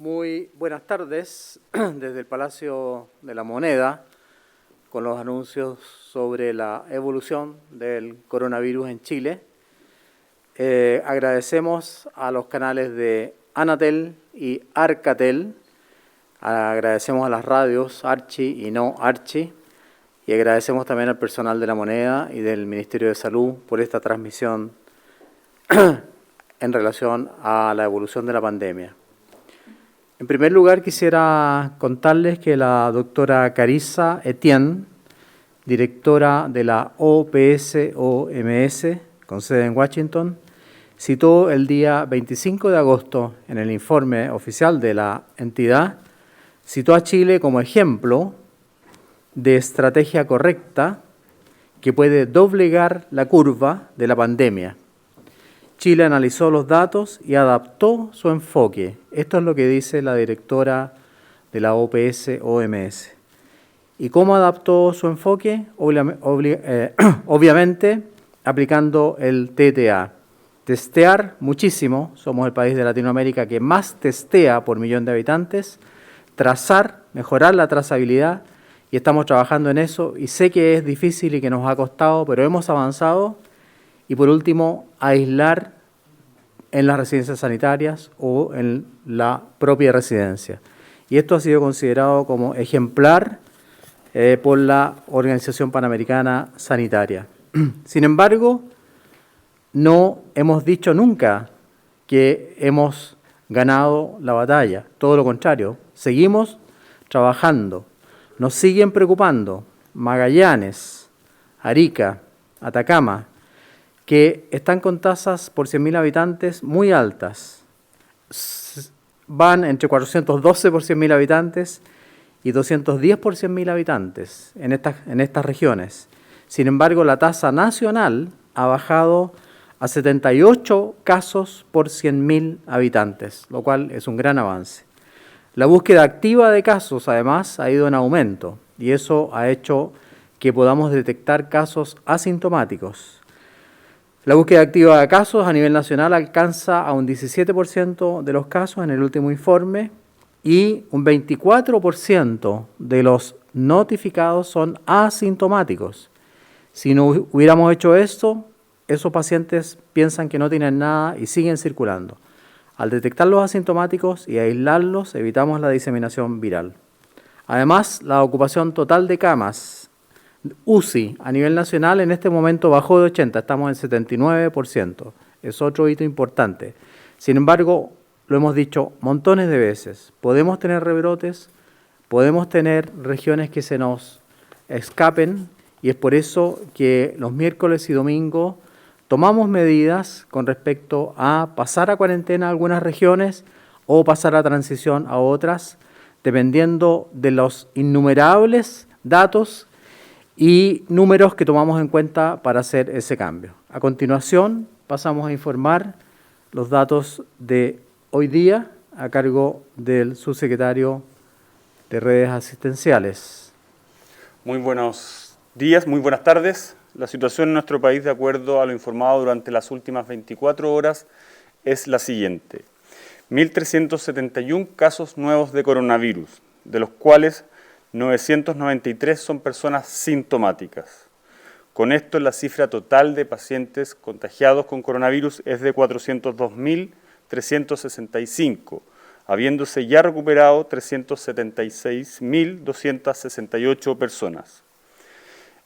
Muy buenas tardes desde el Palacio de la Moneda con los anuncios sobre la evolución del coronavirus en Chile. Agradecemos a los canales de Anatel y Arcatel, agradecemos a las radios Archi y no Archi, y agradecemos también al personal de la Moneda y del Ministerio de Salud por esta transmisión en relación a la evolución de la pandemia. En primer lugar, quisiera contarles que la doctora Carissa Etienne, directora de la OPS-OMS, con sede en Washington, citó el día 25 de agosto en el informe oficial de la entidad, citó a Chile como ejemplo de estrategia correcta que puede doblegar la curva de la pandemia. Chile analizó los datos y adaptó su enfoque. Esto es lo que dice la directora de la OPS-OMS. ¿Y cómo adaptó su enfoque? Obviamente, aplicando el TTA. Testear muchísimo, somos el país de Latinoamérica que más testea por millón de habitantes, trazar, mejorar la trazabilidad, y estamos trabajando en eso, y sé que es difícil y que nos ha costado, pero hemos avanzado. Y por último, aislar en las residencias sanitarias o en la propia residencia. Y esto ha sido considerado como ejemplar por la Organización Panamericana Sanitaria. Sin embargo, no hemos dicho nunca que hemos ganado la batalla. Todo lo contrario, seguimos trabajando. Nos siguen preocupando Magallanes, Arica, Atacama, que están con tasas por 100.000 habitantes muy altas. Van entre 412 por 100.000 habitantes y 210 por 100.000 habitantes en estas regiones. Sin embargo, la tasa nacional ha bajado a 78 casos por 100.000 habitantes, lo cual es un gran avance. La búsqueda activa de casos, además, ha ido en aumento y eso ha hecho que podamos detectar casos asintomáticos. La búsqueda activa de casos a nivel nacional alcanza a un 17% de los casos en el último informe y un 24% de los notificados son asintomáticos. Si no hubiéramos hecho esto, esos pacientes piensan que no tienen nada y siguen circulando. Al detectar los asintomáticos y aislarlos, evitamos la diseminación viral. Además, la ocupación total de camas UCI a nivel nacional en este momento bajó de 80, estamos en 79%. Es otro hito importante. Sin embargo, lo hemos dicho montones de veces, podemos tener rebrotes, podemos tener regiones que se nos escapen y es por eso que los miércoles y domingos tomamos medidas con respecto a pasar a cuarentena a algunas regiones o pasar a transición a otras, dependiendo de los innumerables datos y números que tomamos en cuenta para hacer ese cambio. A continuación, pasamos a informar los datos de hoy día a cargo del subsecretario de Redes Asistenciales. Muy buenos días, muy buenas tardes. La situación en nuestro país, de acuerdo a lo informado durante las últimas 24 horas, es la siguiente. 1.371 casos nuevos de coronavirus, de los cuales 993 son personas sintomáticas. Con esto, la cifra total de pacientes contagiados con coronavirus es de 402.365, habiéndose ya recuperado 376.268 personas.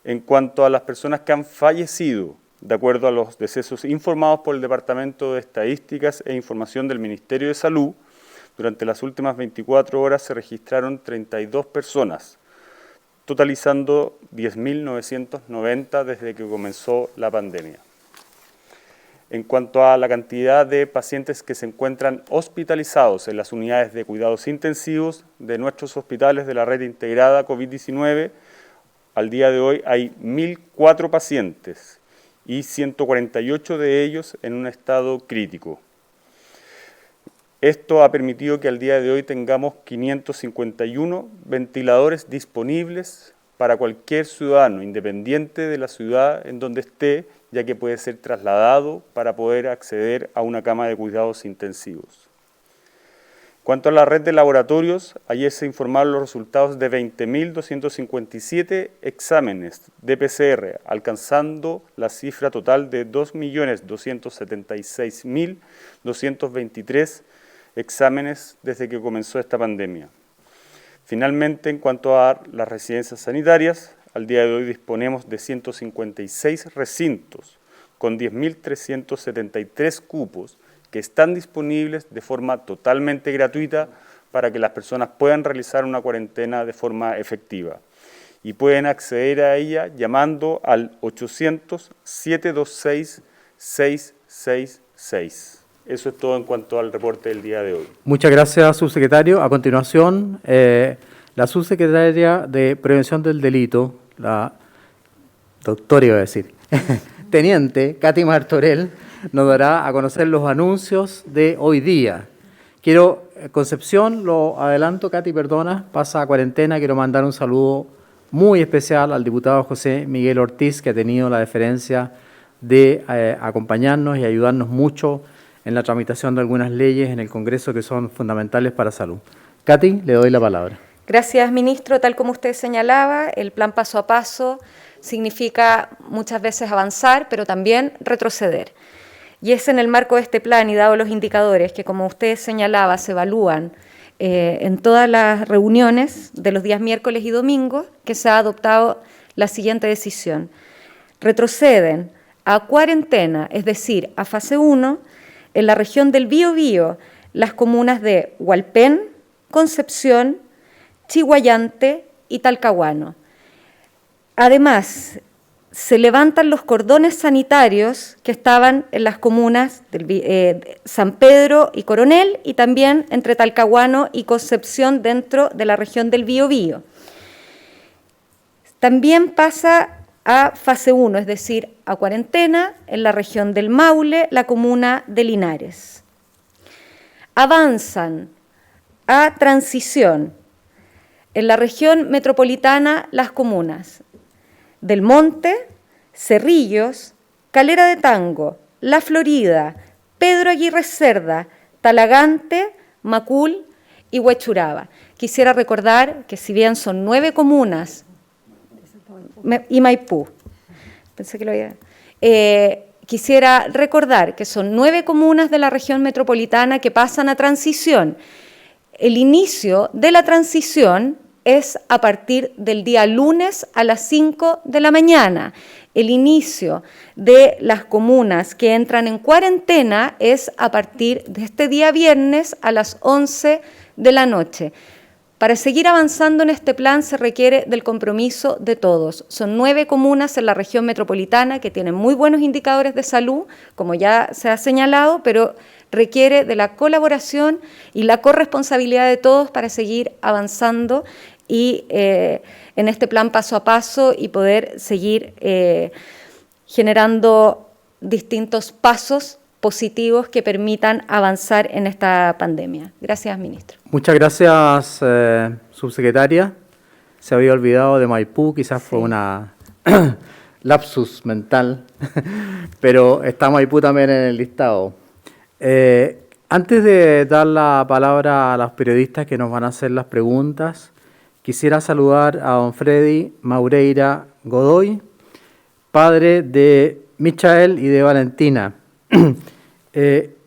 En cuanto a las personas que han fallecido, de acuerdo a los decesos informados por el Departamento de Estadísticas e Información del Ministerio de Salud, durante las últimas 24 horas se registraron 32 personas, totalizando 10.990 desde que comenzó la pandemia. En cuanto a la cantidad de pacientes que se encuentran hospitalizados en las unidades de cuidados intensivos de nuestros hospitales de la red integrada COVID-19, al día de hoy hay 1.004 pacientes y 148 de ellos en un estado crítico. Esto ha permitido que al día de hoy tengamos 551 ventiladores disponibles para cualquier ciudadano, independiente de la ciudad en donde esté, ya que puede ser trasladado para poder acceder a una cama de cuidados intensivos. Cuanto a la red de laboratorios, ayer se informaron los resultados de 20.257 exámenes de PCR, alcanzando la cifra total de 2.276.223 exámenes desde que comenzó esta pandemia. Finalmente, en cuanto a las residencias sanitarias, al día de hoy disponemos de 156 recintos con 10.373 cupos que están disponibles de forma totalmente gratuita para que las personas puedan realizar una cuarentena de forma efectiva. Y pueden acceder a ella llamando al 800-726-666. Eso es todo en cuanto al reporte del día de hoy. Muchas gracias, subsecretario. A continuación, la subsecretaria de Prevención del Delito, la doctora iba a decir, teniente Katy Martorell, nos dará a conocer los anuncios de hoy día. Concepción, lo adelanto, Katy, perdona, pasa a cuarentena. Quiero mandar un saludo muy especial al diputado José Miguel Ortiz, que ha tenido la deferencia de acompañarnos y ayudarnos mucho en la tramitación de algunas leyes en el Congreso que son fundamentales para salud. Katy, le doy la palabra. Gracias, ministro. Tal como usted señalaba, el plan paso a paso significa muchas veces avanzar, pero también retroceder. Y es en el marco de este plan y dado los indicadores que, como usted señalaba, se evalúan en todas las reuniones de los días miércoles y domingos, que se ha adoptado la siguiente decisión. Retroceden a cuarentena, es decir, a fase 1, en la región del Biobío, las comunas de Hualpén, Concepción, Chiguayante y Talcahuano. Además, se levantan los cordones sanitarios que estaban en las comunas de San Pedro y Coronel y también entre Talcahuano y Concepción dentro de la región del Biobío. También pasa a fase 1, es decir, a cuarentena en la región del Maule, la comuna de Linares. Avanzan a transición en la región metropolitana las comunas del Monte, Cerrillos, Calera de Tango, La Florida, Pedro Aguirre Cerda, Talagante, Macul y Huechuraba. Quisiera recordar que si bien son 9 comunas y Maipú, pensé que lo había... quisiera recordar que son 9 comunas de la región metropolitana que pasan a transición. El inicio de la transición es a partir del día lunes a las 5 de la mañana. El inicio de las comunas que entran en cuarentena es a partir de este día viernes a las 11 de la noche. Para seguir avanzando en este plan se requiere del compromiso de todos. Son 9 comunas en la región metropolitana que tienen muy buenos indicadores de salud, como ya se ha señalado, pero requiere de la colaboración y la corresponsabilidad de todos para seguir avanzando y en este plan paso a paso y poder seguir generando distintos pasos positivos que permitan avanzar en esta pandemia. Gracias, ministro. Muchas gracias, subsecretaria. Se había olvidado de Maipú, quizás fue una lapsus mental, pero está Maipú también en el listado. Antes de dar la palabra a los periodistas que nos van a hacer las preguntas, quisiera saludar a don Freddy Maureira Godoy, padre de Michael y de Valentina,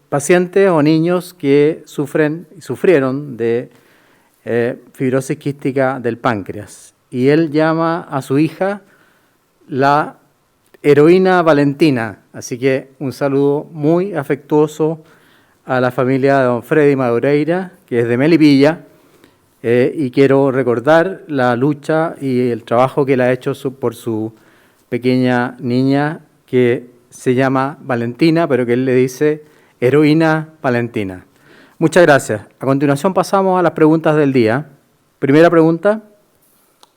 pacientes o niños que sufrieron de fibrosis quística del páncreas. Y él llama a su hija la heroína Valentina. Así que un saludo muy afectuoso a la familia de don Freddy Maureira, que es de Melipilla, y quiero recordar la lucha y el trabajo que él ha hecho por su pequeña niña, que se llama Valentina, pero que él le dice heroína Valentina. Muchas gracias. A continuación pasamos a las preguntas del día. Primera pregunta.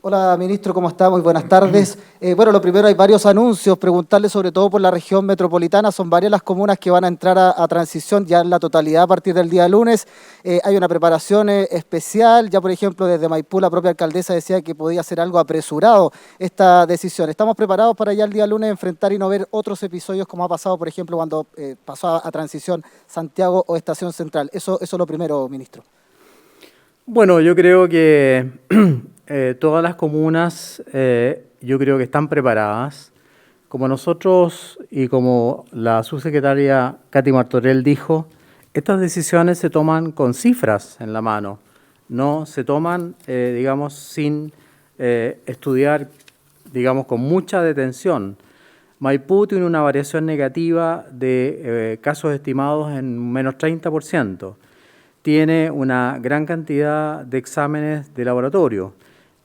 Hola, ministro, ¿cómo está? Muy buenas tardes. Bueno, lo primero, hay varios anuncios, preguntarle sobre todo por la región metropolitana. Son varias las comunas que van a entrar a transición ya en la totalidad a partir del día lunes. Hay una preparación especial, ya por ejemplo desde Maipú la propia alcaldesa decía que podía ser algo apresurado esta decisión. ¿Estamos preparados para ya el día lunes enfrentar y no ver otros episodios como ha pasado, por ejemplo, cuando pasó a transición Santiago o Estación Central? Eso es lo primero, ministro. Bueno, yo creo que todas las comunas, yo creo que están preparadas. Como nosotros y como la subsecretaria Katy Martorell dijo, estas decisiones se toman con cifras en la mano, no se toman, digamos, sin estudiar, digamos, con mucha detención. Maipú tiene una variación negativa de casos estimados en menos 30%. Tiene una gran cantidad de exámenes de laboratorio.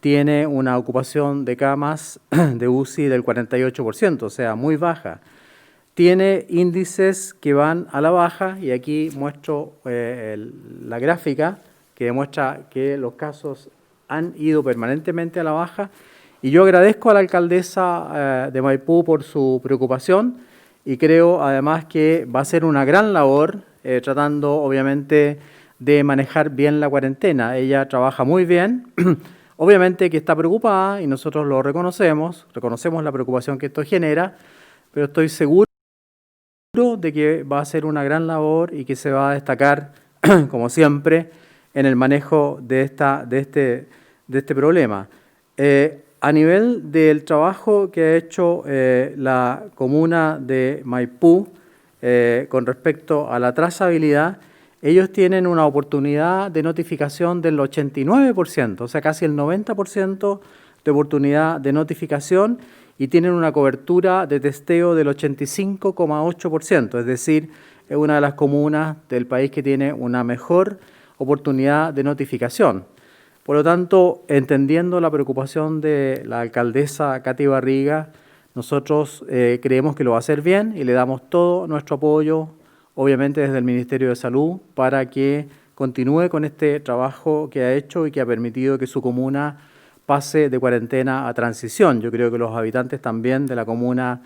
Tiene una ocupación de camas de UCI del 48%, o sea, muy baja. Tiene índices que van a la baja, y aquí muestro la gráfica que demuestra que los casos han ido permanentemente a la baja. Y yo agradezco a la alcaldesa de Maipú por su preocupación y creo además que va a ser una gran labor tratando obviamente de manejar bien la cuarentena. Ella trabaja muy bien. Obviamente que está preocupada y nosotros lo reconocemos la preocupación que esto genera, pero estoy seguro de que va a ser una gran labor y que se va a destacar, como siempre, en el manejo de este problema. A nivel del trabajo que ha hecho la comuna de Maipú con respecto a la trazabilidad, ellos tienen una oportunidad de notificación del 89%, o sea, casi el 90% de oportunidad de notificación, y tienen una cobertura de testeo del 85,8%, es decir, es una de las comunas del país que tiene una mejor oportunidad de notificación. Por lo tanto, entendiendo la preocupación de la alcaldesa Katy Barriga, nosotros creemos que lo va a hacer bien y le damos todo nuestro apoyo, obviamente desde el Ministerio de Salud, para que continúe con este trabajo que ha hecho y que ha permitido que su comuna pase de cuarentena a transición. Yo creo que los habitantes también de la comuna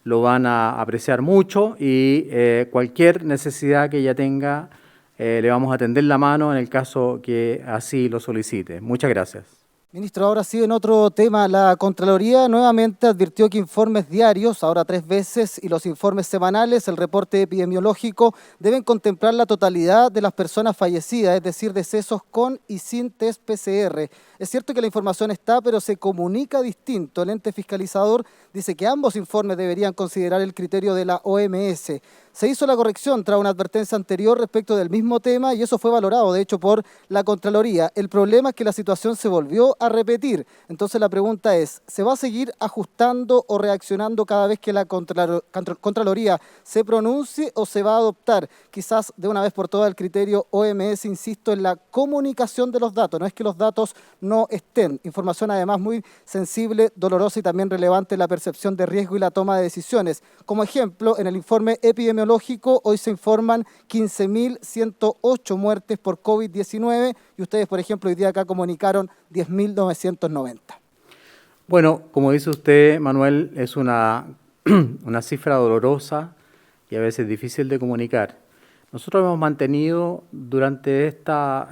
lo van a apreciar mucho y cualquier necesidad que ella tenga, le vamos a tender la mano en el caso que así lo solicite. Muchas gracias. Ministro, ahora sí, en otro tema, la Contraloría nuevamente advirtió que informes diarios, ahora 3 veces, y los informes semanales, el reporte epidemiológico, deben contemplar la totalidad de las personas fallecidas, es decir, decesos con y sin test PCR. Es cierto que la información está, pero se comunica distinto. El ente fiscalizador dice que ambos informes deberían considerar el criterio de la OMS. Se hizo la corrección tras una advertencia anterior respecto del mismo tema y eso fue valorado, de hecho, por la Contraloría. El problema es que la situación se volvió a repetir. Entonces la pregunta es, ¿se va a seguir ajustando o reaccionando cada vez que la Contraloría se pronuncie o se va a adoptar quizás de una vez por todas el criterio OMS, insisto, en la comunicación de los datos? No es que los datos no estén. Información además muy sensible, dolorosa y también relevante en la percepción de riesgo y la toma de decisiones. Como ejemplo, en el informe epidemiológico hoy se informan 15.108 muertes por COVID-19 y ustedes, por ejemplo, hoy día acá comunicaron 10.990. Bueno, como dice usted, Manuel, es una cifra dolorosa y a veces difícil de comunicar. Nosotros hemos mantenido durante esta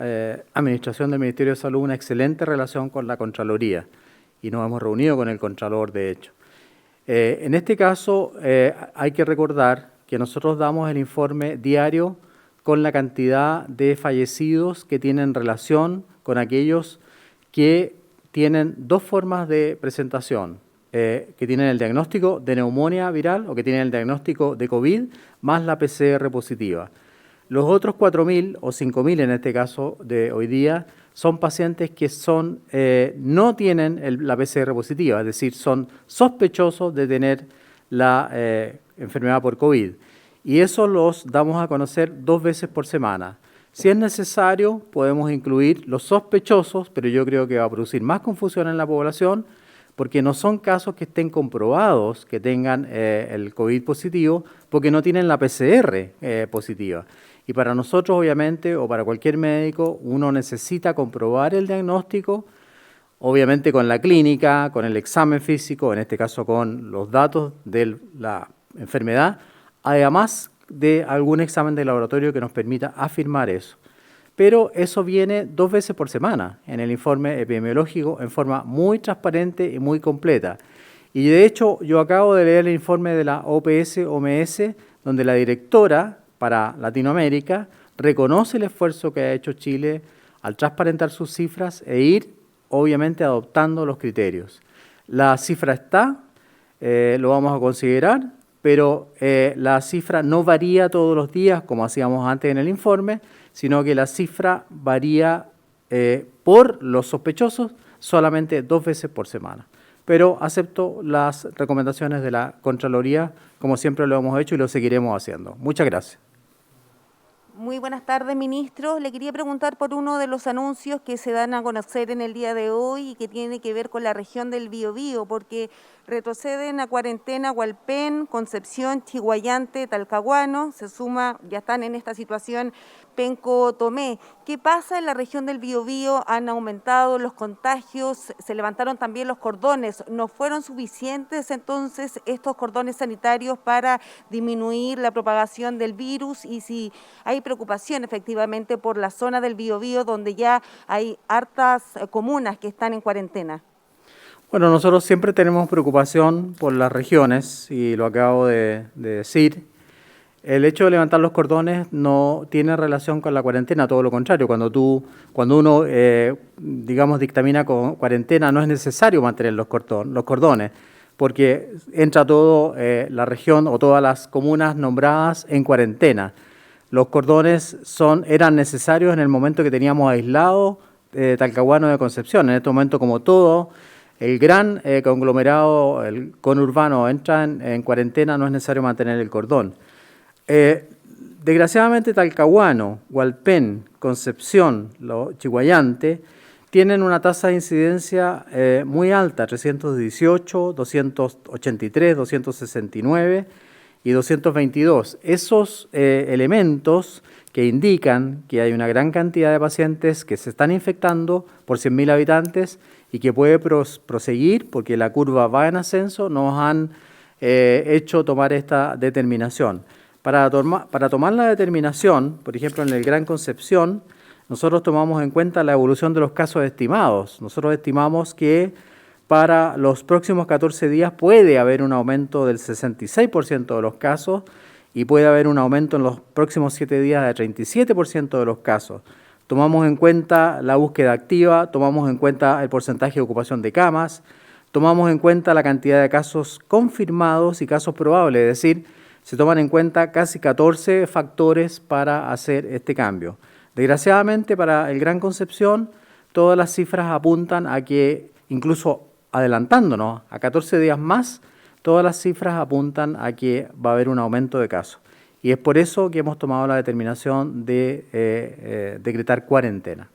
administración del Ministerio de Salud una excelente relación con la Contraloría y nos hemos reunido con el Contralor, de hecho. En este caso hay que recordar que nosotros damos el informe diario con la cantidad de fallecidos que tienen relación con aquellos que tienen 2 formas de presentación, que tienen el diagnóstico de neumonía viral o que tienen el diagnóstico de COVID más la PCR positiva. Los otros 4.000 o 5.000 en este caso de hoy día son pacientes que no tienen la PCR positiva, es decir, son sospechosos de tener la enfermedad por COVID. Y eso los damos a conocer 2 veces por semana. Si es necesario, podemos incluir los sospechosos, pero yo creo que va a producir más confusión en la población, porque no son casos que estén comprobados que tengan el COVID positivo, porque no tienen la PCR positiva. Y para nosotros, obviamente, o para cualquier médico, uno necesita comprobar el diagnóstico, obviamente con la clínica, con el examen físico, en este caso con los datos de la enfermedad, además de algún examen de laboratorio que nos permita afirmar eso. Pero eso viene 2 veces por semana en el informe epidemiológico en forma muy transparente y muy completa. Y de hecho, yo acabo de leer el informe de la OPS-OMS, donde la directora para Latinoamérica reconoce el esfuerzo que ha hecho Chile al transparentar sus cifras e ir, obviamente, adoptando los criterios. La cifra está, lo vamos a considerar, pero la cifra no varía todos los días, como hacíamos antes en el informe, sino que la cifra varía por los sospechosos solamente 2 veces por semana. Pero acepto las recomendaciones de la Contraloría, como siempre lo hemos hecho y lo seguiremos haciendo. Muchas gracias. Muy buenas tardes, ministro. Le quería preguntar por uno de los anuncios que se dan a conocer en el día de hoy y que tiene que ver con la región del Biobío, porque retroceden a cuarentena Hualpén, Concepción, Chiguayante, Talcahuano, se suma, ya están en esta situación Penco, Tomé. ¿Qué pasa en la región del Biobío? Han aumentado los contagios, se levantaron también los cordones. ¿No fueron suficientes entonces estos cordones sanitarios para disminuir la propagación del virus? Y si hay preocupación efectivamente por la zona del Biobío, donde ya hay hartas comunas que están en cuarentena. Bueno, nosotros siempre tenemos preocupación por las regiones, y lo acabo de decir. El hecho de levantar los cordones no tiene relación con la cuarentena, todo lo contrario. Cuando uno, digamos, dictamina con cuarentena, no es necesario mantener los cordones, porque entra todo la región o todas las comunas nombradas en cuarentena. Los cordones eran necesarios en el momento que teníamos aislado Talcahuano de Concepción. En este momento, como todo el gran conglomerado, el conurbano, entra en cuarentena, no es necesario mantener el cordón. Desgraciadamente Talcahuano, Hualpén, Concepción, Chiguayante, tienen una tasa de incidencia muy alta, 318, 283, 269 y 222. Esos elementos que indican que hay una gran cantidad de pacientes que se están infectando por 100.000 habitantes y que puede proseguir porque la curva va en ascenso, nos han hecho tomar esta determinación. Para tomar la determinación, por ejemplo, en el Gran Concepción, nosotros tomamos en cuenta la evolución de los casos estimados. Nosotros estimamos que para los próximos 14 días puede haber un aumento del 66% de los casos y puede haber un aumento en los próximos 7 días del 37% de los casos. Tomamos en cuenta la búsqueda activa, tomamos en cuenta el porcentaje de ocupación de camas, tomamos en cuenta la cantidad de casos confirmados y casos probables, es decir, se toman en cuenta casi 14 factores para hacer este cambio. Desgraciadamente, para el Gran Concepción, todas las cifras apuntan a que, incluso adelantándonos a 14 días más, todas las cifras apuntan a que va a haber un aumento de casos. Y es por eso que hemos tomado la determinación de decretar cuarentena.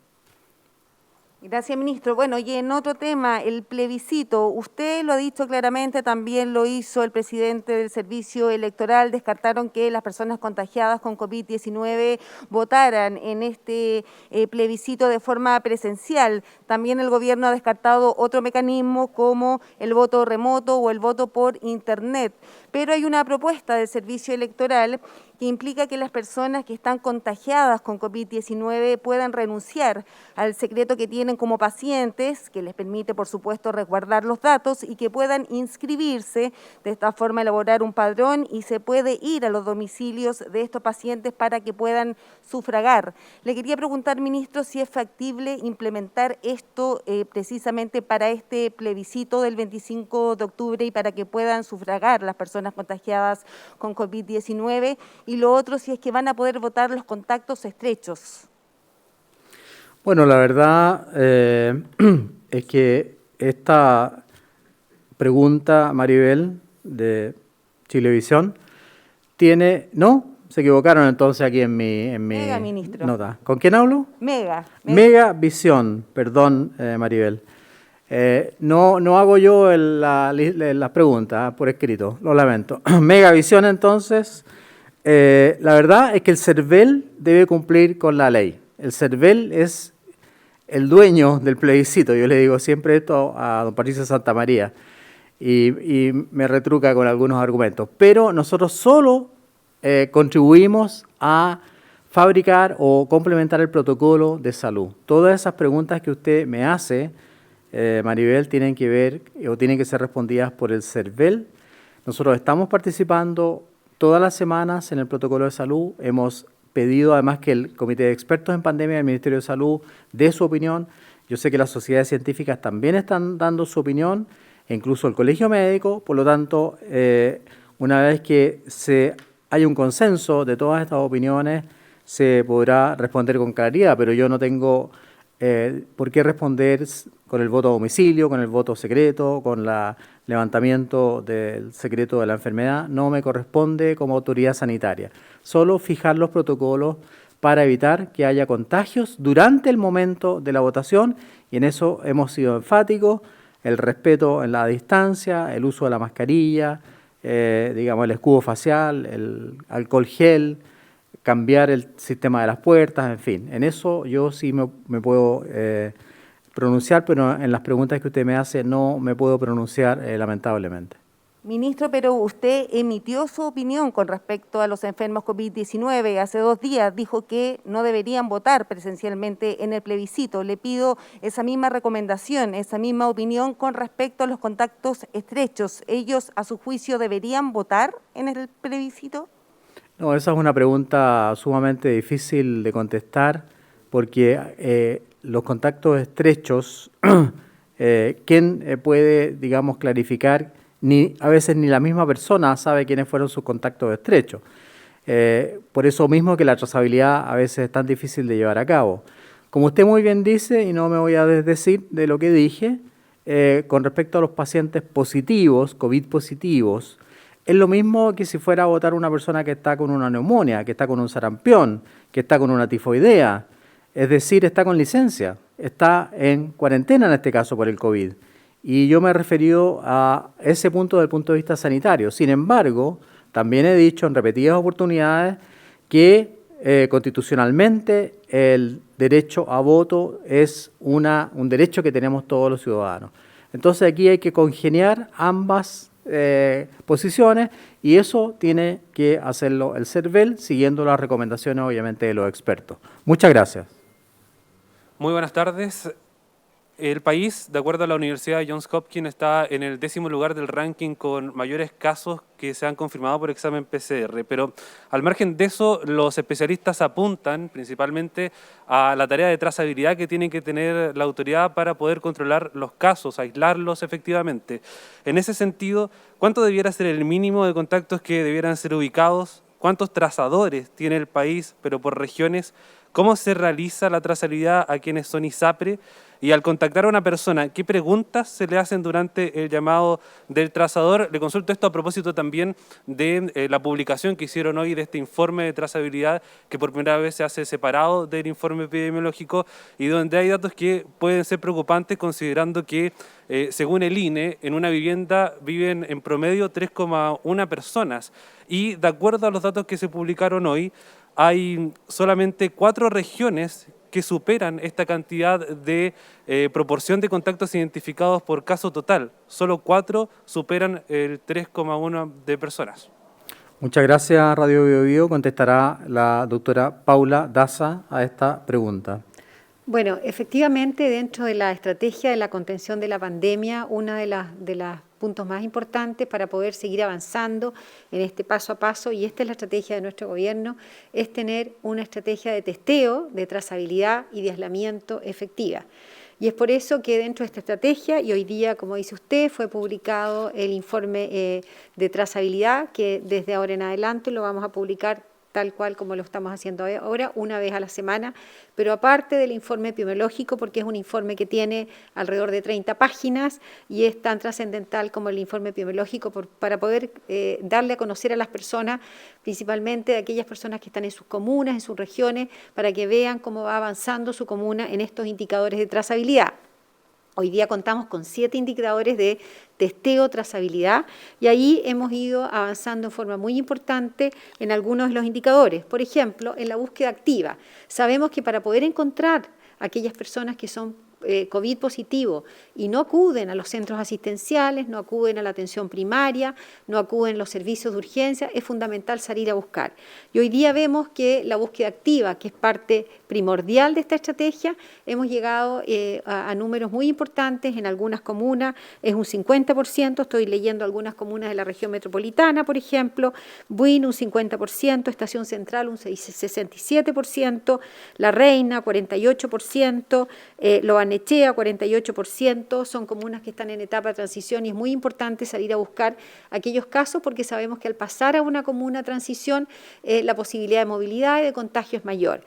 Gracias, ministro. Bueno, y en otro tema, el plebiscito, usted lo ha dicho claramente, también lo hizo el presidente del Servicio Electoral, descartaron que las personas contagiadas con COVID-19 votaran en este plebiscito de forma presencial. También el gobierno ha descartado otro mecanismo como el voto remoto o el voto por internet. Pero hay una propuesta del Servicio Electoral que implica que las personas que están contagiadas con COVID-19 puedan renunciar al secreto que tienen como pacientes, que les permite, por supuesto, resguardar los datos y que puedan inscribirse, de esta forma elaborar un padrón y se puede ir a los domicilios de estos pacientes para que puedan sufragar. Le quería preguntar, ministro, si es factible implementar esto precisamente para este plebiscito del 25 de octubre y para que puedan sufragar las personas contagiadas con COVID-19. Y lo otro, si es que van a poder votar los contactos estrechos. Bueno, la verdad es que esta pregunta, Maribel, de Chilevisión, tiene... ¿No? Se equivocaron entonces aquí en mi Mega, ministro. Nota. ¿Con quién hablo? Mega. Megavisión, perdón, Maribel. No hago yo las preguntas por escrito, lo lamento. Megavisión, entonces... la verdad es que el CERVEL debe cumplir con la ley. El CERVEL es el dueño del plebiscito. Yo le digo siempre esto a don Patricio Santamaría y me retruca con algunos argumentos. Pero nosotros solo contribuimos a fabricar o complementar el protocolo de salud. Todas esas preguntas que usted me hace, Maribel, tienen que ver o tienen que ser respondidas por el CERVEL. Nosotros estamos participando todas las semanas en el protocolo de salud, hemos pedido además que el Comité de Expertos en Pandemia del Ministerio de Salud dé su opinión. Yo sé que las sociedades científicas también están dando su opinión, e incluso el Colegio Médico. Por lo tanto, una vez que hay un consenso de todas estas opiniones, se podrá responder con claridad, pero yo no tengo por qué responder con el voto a domicilio, con el voto secreto, con el levantamiento del secreto de la enfermedad. No me corresponde como autoridad sanitaria. Solo fijar los protocolos para evitar que haya contagios durante el momento de la votación, y en eso hemos sido enfáticos: el respeto en la distancia, el uso de la mascarilla, digamos el escudo facial, el alcohol gel, cambiar el sistema de las puertas, en fin. En eso yo sí me puedo pronunciar, pero en las preguntas que usted me hace no me puedo pronunciar, lamentablemente. Ministro, pero usted emitió su opinión con respecto a los enfermos COVID-19. Hace 2 días dijo que no deberían votar presencialmente en el plebiscito. Le pido esa misma recomendación, esa misma opinión con respecto a los contactos estrechos. ¿Ellos, a su juicio, deberían votar en el plebiscito? No, esa es una pregunta sumamente difícil de contestar, porque los contactos estrechos, ¿quién puede, digamos, clarificar? A veces ni la misma persona sabe quiénes fueron sus contactos estrechos. Por eso mismo que la trazabilidad a veces es tan difícil de llevar a cabo. Como usted muy bien dice, y no me voy a desdecir de lo que dije, con respecto a los pacientes positivos, COVID positivos, es lo mismo que si fuera a votar una persona que está con una neumonía, que está con un sarampión, que está con una tifoidea, es decir, está con licencia, está en cuarentena en este caso por el COVID. Y yo me he referido a ese punto desde el punto de vista sanitario. Sin embargo, también he dicho en repetidas oportunidades que constitucionalmente el derecho a voto es un derecho que tenemos todos los ciudadanos. Entonces aquí hay que congeniar ambas posiciones, y eso tiene que hacerlo el CERVEL siguiendo las recomendaciones obviamente de los expertos. Muchas gracias. Muy buenas tardes. El país, de acuerdo a la Universidad de Johns Hopkins, está en el 10º lugar del ranking con mayores casos que se han confirmado por examen PCR. Pero al margen de eso, los especialistas apuntan principalmente a la tarea de trazabilidad que tiene que tener la autoridad para poder controlar los casos, aislarlos efectivamente. En ese sentido, ¿cuánto debiera ser el mínimo de contactos que debieran ser ubicados? ¿Cuántos trazadores tiene el país, pero por regiones? ¿Cómo se realiza la trazabilidad a quienes son ISAPRE? Y al contactar a una persona, ¿qué preguntas se le hacen durante el llamado del trazador? Le consulto esto a propósito también de la publicación que hicieron hoy de este informe de trazabilidad, que por primera vez se hace separado del informe epidemiológico, y donde hay datos que pueden ser preocupantes, considerando que, según el INE, en una vivienda viven en promedio 3,1 personas. Y de acuerdo a los datos que se publicaron hoy, hay solamente 4 regiones que superan esta cantidad de proporción de contactos identificados por caso total. Solo 4 superan el 3,1 de personas. Muchas gracias, Radio Bio Bio. Contestará la doctora Paula Daza a esta pregunta. Bueno, efectivamente, dentro de la estrategia de la contención de la pandemia, una de las puntos más importantes para poder seguir avanzando en este paso a paso, y esta es la estrategia de nuestro gobierno, es tener una estrategia de testeo, de trazabilidad y de aislamiento efectiva. Y es por eso que dentro de esta estrategia, y hoy día, como dice usted, fue publicado el informe de trazabilidad, que desde ahora en adelante lo vamos a publicar tal cual como lo estamos haciendo ahora, una vez a la semana, pero aparte del informe epidemiológico, porque es un informe que tiene alrededor de 30 páginas y es tan trascendental como el informe epidemiológico para poder darle a conocer a las personas, principalmente a aquellas personas que están en sus comunas, en sus regiones, para que vean cómo va avanzando su comuna en estos indicadores de trazabilidad. Hoy día contamos con 7 indicadores de testeo, trazabilidad, y ahí hemos ido avanzando en forma muy importante en algunos de los indicadores. Por ejemplo, en la búsqueda activa. Sabemos que para poder encontrar a aquellas personas que son COVID positivo y no acuden a los centros asistenciales, no acuden a la atención primaria, no acuden a los servicios de urgencia, es fundamental salir a buscar. Y hoy día vemos que la búsqueda activa, que es parte primordial de esta estrategia, hemos llegado a números muy importantes. En algunas comunas es un 50%, estoy leyendo algunas comunas de la región metropolitana, por ejemplo, Buin un 50%, Estación Central un 67%, La Reina 48%, Lobarnechea 48%, son comunas que están en etapa de transición y es muy importante salir a buscar aquellos casos porque sabemos que al pasar a una comuna transición la posibilidad de movilidad y de contagio es mayor.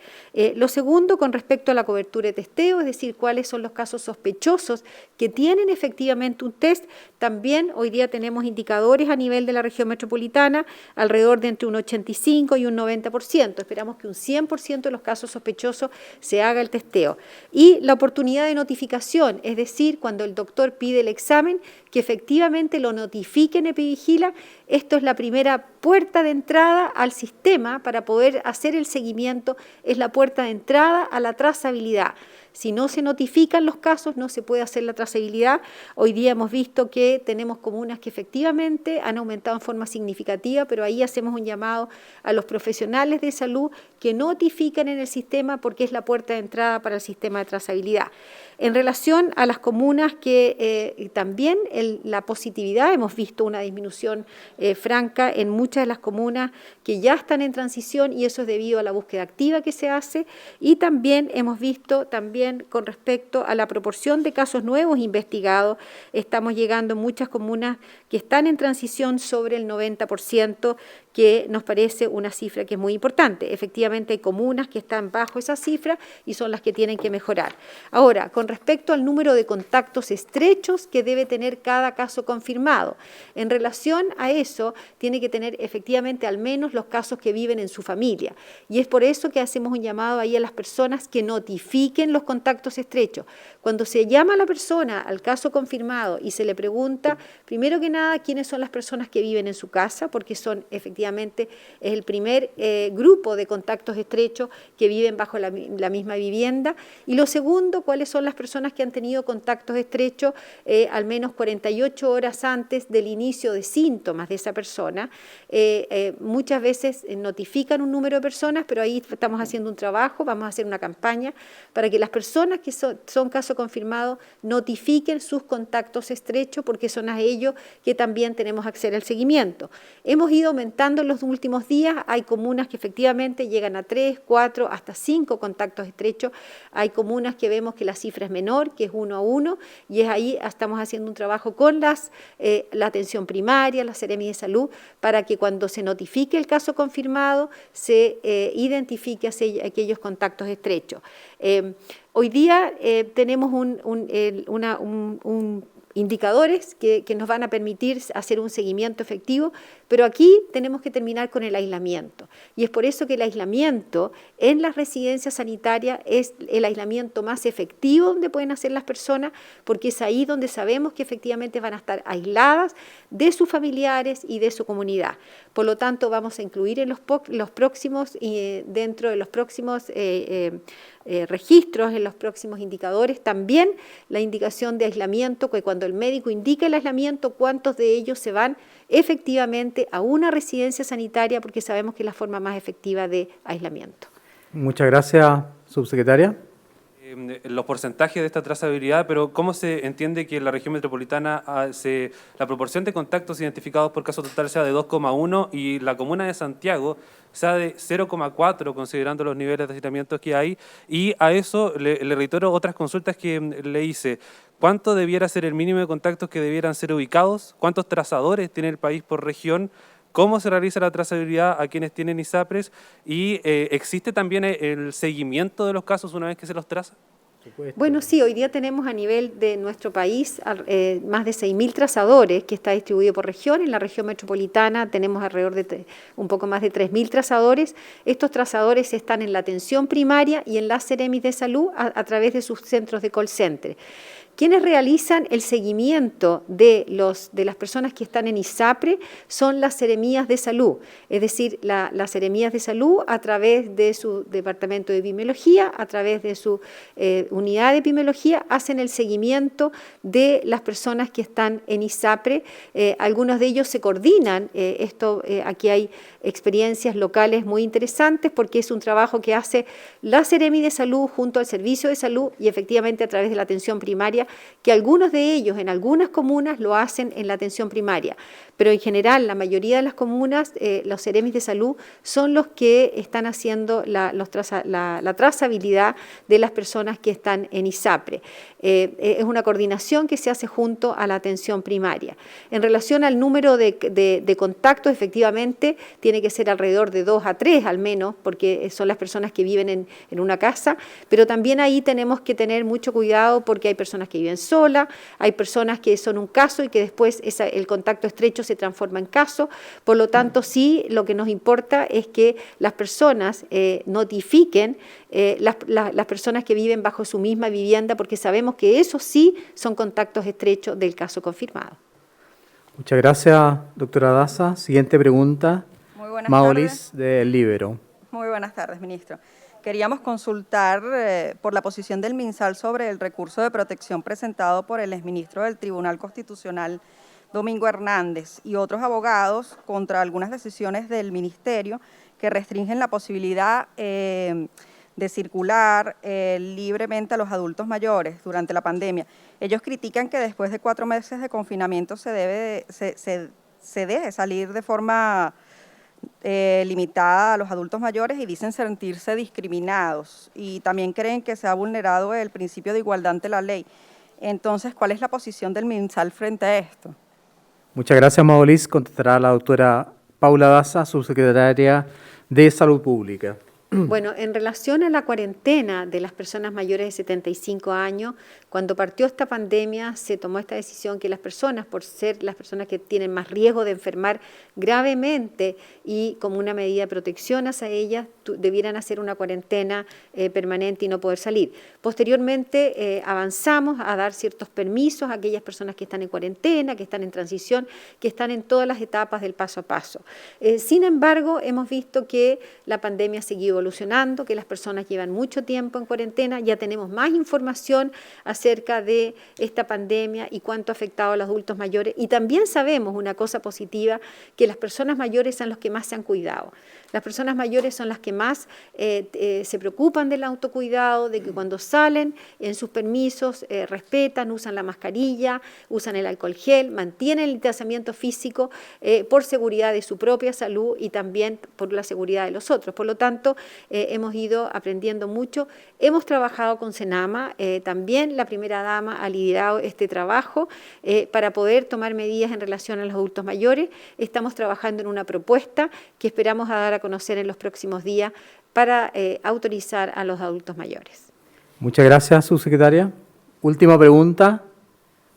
Lo segundo, con respecto a la cobertura de testeo, es decir, cuáles son los casos sospechosos que tienen efectivamente un test, también hoy día tenemos indicadores a nivel de la región metropolitana, alrededor de entre un 85 y un 90%. Esperamos que un 100% de los casos sospechosos se haga el testeo. Y la oportunidad de notificación, es decir, cuando el doctor pide el examen, que efectivamente lo notifique en Epivigila. Esto es la primera puerta de entrada al sistema para poder hacer el seguimiento, es la puerta de entrada a la trazabilidad. Si no se notifican los casos, no se puede hacer la trazabilidad. Hoy día hemos visto que tenemos comunas que efectivamente han aumentado en forma significativa, pero ahí hacemos un llamado a los profesionales de salud que notifiquen en el sistema porque es la puerta de entrada para el sistema de trazabilidad. En relación a las comunas que también la positividad, hemos visto una disminución franca en muchas de las comunas que ya están en transición y eso es debido a la búsqueda activa que se hace y también hemos visto con respecto a la proporción de casos nuevos investigados, estamos llegando en muchas comunas que están en transición sobre el 90%, que nos parece una cifra que es muy importante. Efectivamente hay comunas que están bajo esa cifra y son las que tienen que mejorar. Ahora, con respecto al número de contactos estrechos que debe tener cada caso confirmado, en relación a eso tiene que tener efectivamente al menos los casos que viven en su familia. Y es por eso que hacemos un llamado ahí a las personas que notifiquen los contactos estrechos. Cuando se llama a la persona al caso confirmado y se le pregunta, primero que nada, quiénes son las personas que viven en su casa, porque son efectivamente es el primer grupo de contactos estrechos que viven bajo la misma vivienda. Y lo segundo, cuáles son las personas que han tenido contactos estrechos al menos 48 horas antes del inicio de síntomas de esa persona. Muchas veces notifican un número de personas, pero ahí estamos haciendo un trabajo, vamos a hacer una campaña para que las personas que son caso confirmado notifiquen sus contactos estrechos porque son a ellos que también tenemos que hacer el seguimiento. Hemos ido aumentando en los últimos días, hay comunas que efectivamente llegan a 3, 4, hasta 5 contactos estrechos, hay comunas que vemos que la cifra es menor, que es 1 a 1, y es ahí estamos haciendo un trabajo con la atención primaria, la Seremi de Salud, para que cuando se notifique el caso confirmado, se identifique aquellos contactos estrechos. Hoy día tenemos indicadores que nos van a permitir hacer un seguimiento efectivo, pero aquí tenemos que terminar con el aislamiento. Y es por eso que el aislamiento en las residencias sanitarias es el aislamiento más efectivo donde pueden hacer las personas, porque es ahí donde sabemos que efectivamente van a estar aisladas de sus familiares y de su comunidad. Por lo tanto, vamos a incluir en los próximos, dentro de los próximos registros, en los próximos indicadores, también la indicación de aislamiento, que cuando el médico indica el aislamiento, cuántos de ellos se van efectivamente a una residencia sanitaria, porque sabemos que es la forma más efectiva de aislamiento. Muchas gracias, subsecretaria. Los porcentajes de esta trazabilidad, pero ¿cómo se entiende que en la región metropolitana la proporción de contactos identificados por caso total sea de 2,1 y la comuna de Santiago sea de 0,4, considerando los niveles de hacinamiento que hay? Y a eso le reitero otras consultas que le hice. ¿Cuánto debiera ser el mínimo de contactos que debieran ser ubicados? ¿Cuántos trazadores tiene el país por región? ¿Cómo se realiza la trazabilidad a quienes tienen ISAPRES? ¿Y existe también el seguimiento de los casos una vez que se los traza? Bueno, sí, hoy día tenemos a nivel de nuestro país más de 6.000 trazadores que está distribuido por región. En la región metropolitana tenemos alrededor de un poco más de 3.000 trazadores. Estos trazadores están en la atención primaria y en las Seremis de Salud a través de sus centros de call center. Quienes realizan el seguimiento de las personas que están en ISAPRE son las seremías de salud, es decir, las seremías de salud a través de su departamento de epidemiología, a través de su unidad de epidemiología, hacen el seguimiento de las personas que están en ISAPRE. Algunos de ellos se coordinan, aquí hay experiencias locales muy interesantes porque es un trabajo que hace la Seremi de Salud junto al Servicio de Salud y efectivamente a través de la atención primaria, que algunos de ellos en algunas comunas lo hacen en la atención primaria, pero en general la mayoría de las comunas, los Seremis de Salud son los que están haciendo la trazabilidad de las personas que están en ISAPRE. Es una coordinación que se hace junto a la atención primaria. En relación al número de contactos, efectivamente, tiene que ser alrededor de 2 a 3 al menos, porque son las personas que viven en una casa, pero también ahí tenemos que tener mucho cuidado porque hay personas que viven solas, hay personas que son un caso y que después el contacto estrecho se transforma en caso. Por lo tanto, sí, lo que nos importa es que las personas notifiquen las personas que viven bajo su misma vivienda, porque sabemos que esos sí son contactos estrechos del caso confirmado. Muchas gracias, doctora Daza. Siguiente pregunta. Muy buenas Maolis, tardes. del Libero. Muy buenas tardes, ministro. Queríamos consultar por la posición del MinSal sobre el recurso de protección presentado por el exministro del Tribunal Constitucional, Domingo Hernández, y otros abogados contra algunas decisiones del ministerio que restringen la posibilidad de circular libremente a los adultos mayores durante la pandemia. Ellos critican que después de 4 meses de confinamiento se deje salir de forma limitada a los adultos mayores y dicen sentirse discriminados, y también creen que se ha vulnerado el principio de igualdad ante la ley. Entonces, ¿cuál es la posición del MinSal frente a esto? Muchas gracias, Maolis. Contestará la doctora Paula Daza, subsecretaria de Salud Pública. Bueno, en relación a la cuarentena de las personas mayores de 75 años, cuando partió esta pandemia se tomó esta decisión que las personas, por ser las personas que tienen más riesgo de enfermar gravemente y como una medida de protección hacia ellas, debieran hacer una cuarentena permanente y no poder salir. Posteriormente avanzamos a dar ciertos permisos a aquellas personas que están en cuarentena, que están en transición, que están en todas las etapas del paso a paso. Sin embargo, hemos visto que la pandemia ha seguido evolucionando, que las personas llevan mucho tiempo en cuarentena, ya tenemos más información acerca de esta pandemia y cuánto ha afectado a los adultos mayores, y también sabemos una cosa positiva, que las personas mayores son los que más se han cuidado. Las personas mayores son las que más se preocupan del autocuidado, de que cuando salen en sus permisos respetan, usan la mascarilla, usan el alcohol gel, mantienen el distanciamiento físico por seguridad de su propia salud y también por la seguridad de los otros. Por lo tanto, hemos ido aprendiendo mucho. Hemos trabajado con Senama, también la primera dama ha liderado este trabajo para poder tomar medidas en relación a los adultos mayores. Estamos trabajando en una propuesta que esperamos dar a conocer en los próximos días para autorizar a los adultos mayores. Muchas gracias, subsecretaria. Última pregunta.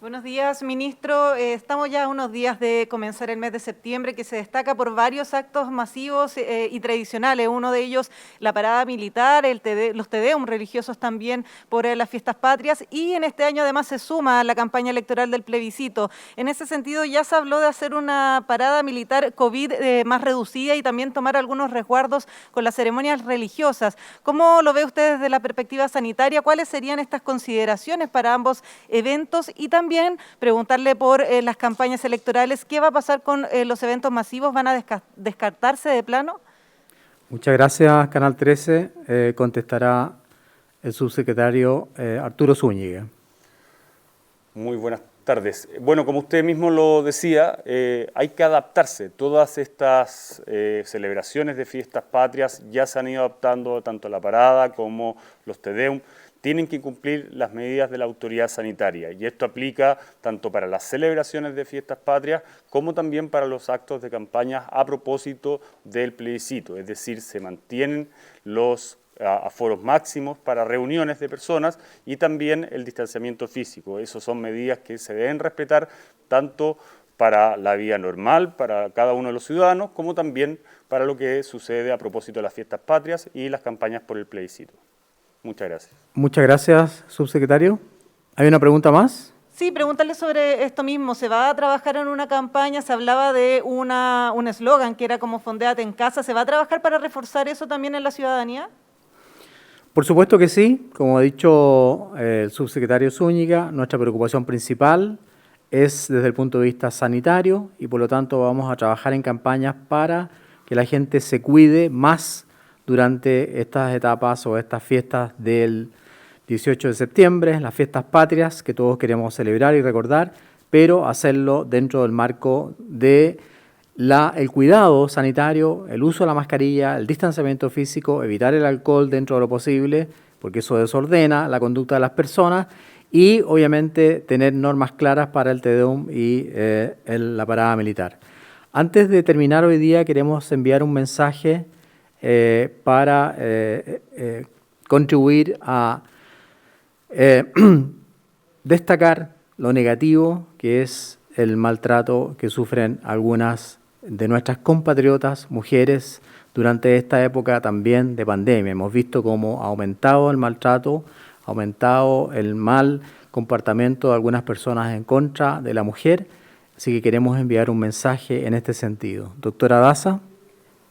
Buenos días, ministro. Estamos ya a unos días de comenzar el mes de septiembre, que se destaca por varios actos masivos y tradicionales. Uno de ellos, la parada militar, los tedeum religiosos también por las fiestas patrias, y en este año además se suma a la campaña electoral del plebiscito. En ese sentido, ya se habló de hacer una parada militar COVID más reducida y también tomar algunos resguardos con las ceremonias religiosas. ¿Cómo lo ve usted desde la perspectiva sanitaria? ¿Cuáles serían estas consideraciones para ambos eventos? Y también preguntarle por las campañas electorales, ¿qué va a pasar con los eventos masivos? ¿Van a descartarse de plano? Muchas gracias, Canal 13. Contestará el subsecretario Arturo Zúñiga. Muy buenas tardes. Bueno, como usted mismo lo decía, hay que adaptarse. Todas estas celebraciones de fiestas patrias ya se han ido adaptando, tanto la parada como los tedeum. Tienen que cumplir las medidas de la autoridad sanitaria, y esto aplica tanto para las celebraciones de fiestas patrias como también para los actos de campaña a propósito del plebiscito, es decir, se mantienen los aforos máximos para reuniones de personas y también el distanciamiento físico. Esas son medidas que se deben respetar tanto para la vida normal, para cada uno de los ciudadanos, como también para lo que sucede a propósito de las fiestas patrias y las campañas por el plebiscito. Muchas gracias. Muchas gracias, subsecretario. ¿Hay una pregunta más? Sí, preguntarle sobre esto mismo. ¿Se va a trabajar en una campaña? Se hablaba de un eslogan que era como Fondéate en casa. ¿Se va a trabajar para reforzar eso también en la ciudadanía? Por supuesto que sí. Como ha dicho el subsecretario Zúñiga, nuestra preocupación principal es desde el punto de vista sanitario y por lo tanto vamos a trabajar en campañas para que la gente se cuide más durante estas etapas o estas fiestas del 18 de septiembre, las fiestas patrias que todos queremos celebrar y recordar, pero hacerlo dentro del marco de el cuidado sanitario, el uso de la mascarilla, el distanciamiento físico, evitar el alcohol dentro de lo posible, porque eso desordena la conducta de las personas, y obviamente tener normas claras para el Te Deum y la parada militar. Antes de terminar hoy día queremos enviar un mensaje para contribuir a destacar lo negativo que es el maltrato que sufren algunas de nuestras compatriotas mujeres durante esta época también de pandemia. Hemos visto cómo ha aumentado el maltrato, ha aumentado el mal comportamiento de algunas personas en contra de la mujer, así que queremos enviar un mensaje en este sentido. Doctora Daza.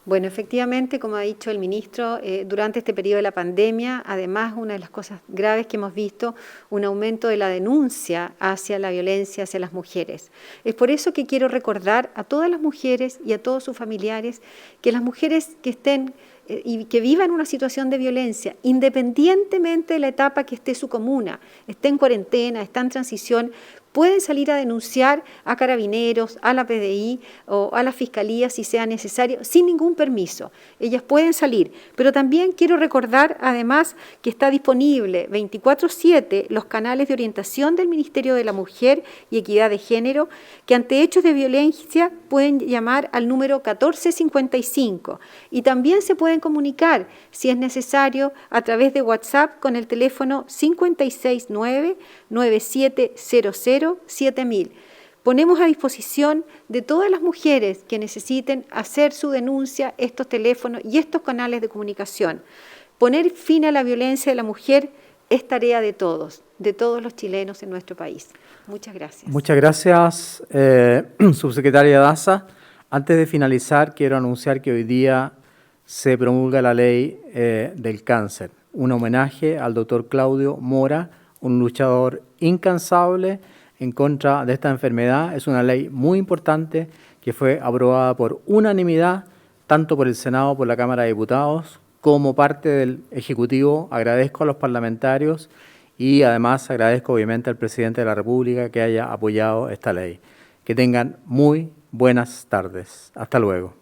Bueno, efectivamente, como ha dicho el ministro, durante este periodo de la pandemia, además, una de las cosas graves que hemos visto, un aumento de la denuncia hacia la violencia hacia las mujeres. Es por eso que quiero recordar a todas las mujeres y a todos sus familiares que las mujeres que estén y que vivan una situación de violencia, independientemente de la etapa que esté su comuna, esté en cuarentena, está en transición, pueden salir a denunciar a Carabineros, a la PDI o a la Fiscalía si sea necesario, sin ningún permiso. Ellas pueden salir, pero también quiero recordar además que está disponible 24/7 los canales de orientación del Ministerio de la Mujer y Equidad de Género, que ante hechos de violencia pueden llamar al número 1455 y también se pueden comunicar, si es necesario, a través de WhatsApp con el teléfono 569-9700-7000. Ponemos a disposición de todas las mujeres que necesiten hacer su denuncia estos teléfonos y estos canales de comunicación. Poner fin a la violencia de la mujer es tarea de todos los chilenos en nuestro país. Muchas gracias. Muchas gracias, subsecretaria Daza. Antes de finalizar, quiero anunciar que hoy día se promulga la ley del cáncer, un homenaje al doctor Claudio Mora, un luchador incansable en contra de esta enfermedad. Es una ley muy importante que fue aprobada por unanimidad, tanto por el Senado, por la Cámara de Diputados, como parte del Ejecutivo. Agradezco a los parlamentarios y además agradezco obviamente al presidente de la República que haya apoyado esta ley. Que tengan muy buenas tardes. Hasta luego.